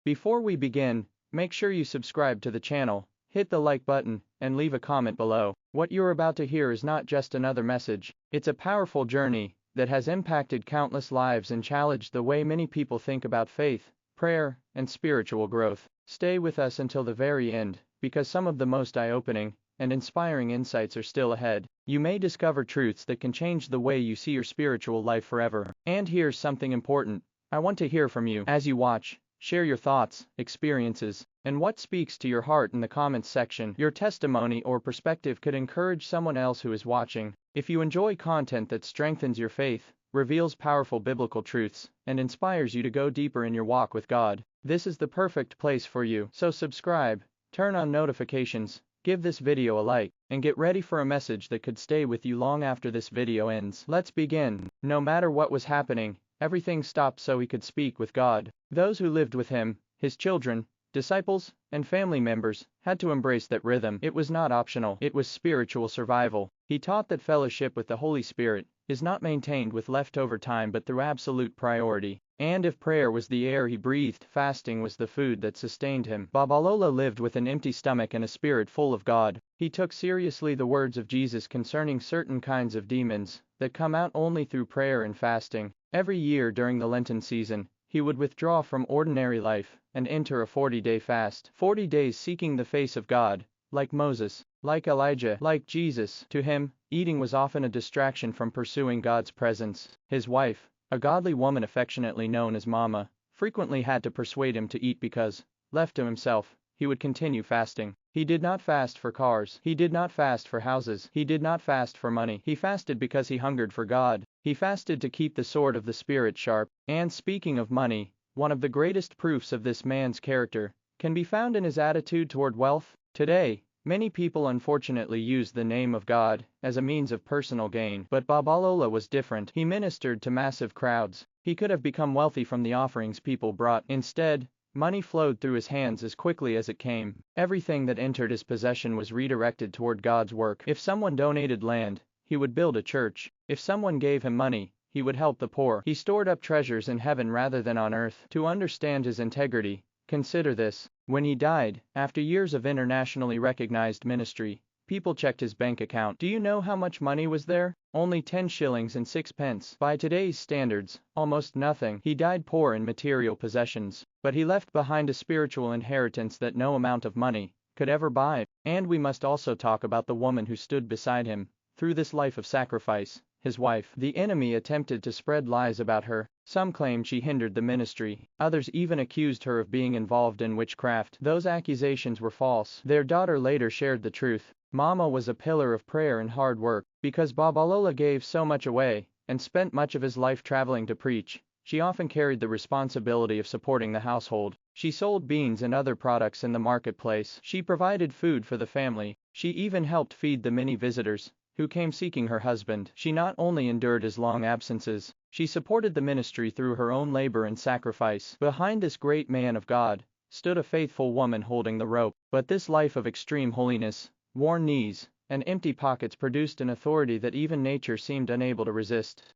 Before we begin, make sure you subscribe to the channel, hit the like button, and leave a comment below. What you're about to hear is not just another message, it's a powerful journey that has impacted countless lives and challenged the way many people think about faith, prayer, and spiritual growth. Stay with us until the very end, because some of the most eye-opening and inspiring insights are still ahead. You may discover truths that can change the way you see your spiritual life forever. And here's something important. I want to hear from you. As you watch, share your thoughts, experiences, and what speaks to your heart in the comments section. Your testimony or perspective could encourage someone else who is watching. If you enjoy content that strengthens your faith, reveals powerful biblical truths, and inspires you to go deeper in your walk with God, this is the perfect place for you. So subscribe, turn on notifications, give this video a like, and get ready for a message that could stay with you long after this video ends. Let's begin. No matter what was happening, everything stopped so he could speak with God. Those who lived with him, his children, disciples, and family members, had to embrace that rhythm. It was not optional, it was spiritual survival. He taught that fellowship with the Holy Spirit is not maintained with leftover time but through absolute priority. And if prayer was the air he breathed, fasting was the food that sustained him. Babalola lived with an empty stomach and a spirit full of God. He took seriously the words of Jesus concerning certain kinds of demons that come out only through prayer and fasting. Every year during the Lenten season, he would withdraw from ordinary life and enter a 40-day fast. 40 days seeking the face of God, like Moses, like Elijah, like Jesus. To him, eating was often a distraction from pursuing God's presence. His wife, a godly woman affectionately known as Mama, frequently had to persuade him to eat because, left to himself, he would continue fasting. He did not fast for cars. He did not fast for houses. He did not fast for money. He fasted because he hungered for God. He fasted to keep the sword of the Spirit sharp. And speaking of money, one of the greatest proofs of this man's character can be found in his attitude toward wealth. Today, many people unfortunately use the name of God as a means of personal gain. But Babalola was different. He ministered to massive crowds. He could have become wealthy from the offerings people brought. Instead, money flowed through his hands as quickly as it came. Everything that entered his possession was redirected toward God's work. If someone donated land, he would build a church. If someone gave him money, he would help the poor. He stored up treasures in heaven rather than on earth. To understand his integrity, consider this. When he died, after years of internationally recognized ministry, people checked his bank account. Do you know how much money was there? Only 10 shillings and 6 pence. By today's standards, almost nothing. He died poor in material possessions, but he left behind a spiritual inheritance that no amount of money could ever buy. And we must also talk about the woman who stood beside him through this life of sacrifice, his wife. The enemy attempted to spread lies about her. Some claimed she hindered the ministry. Others even accused her of being involved in witchcraft. Those accusations were false. Their daughter later shared the truth. Mama was a pillar of prayer and hard work. Because Babalola gave so much away and spent much of his life traveling to preach, she often carried the responsibility of supporting the household. She sold beans and other products in the marketplace. She provided food for the family. She even helped feed the many visitors who came seeking her husband. She not only endured his long absences, she supported the ministry through her own labor and sacrifice. Behind this great man of God stood a faithful woman holding the rope. But this life of extreme holiness, worn knees, and empty pockets produced an authority that even nature seemed unable to resist.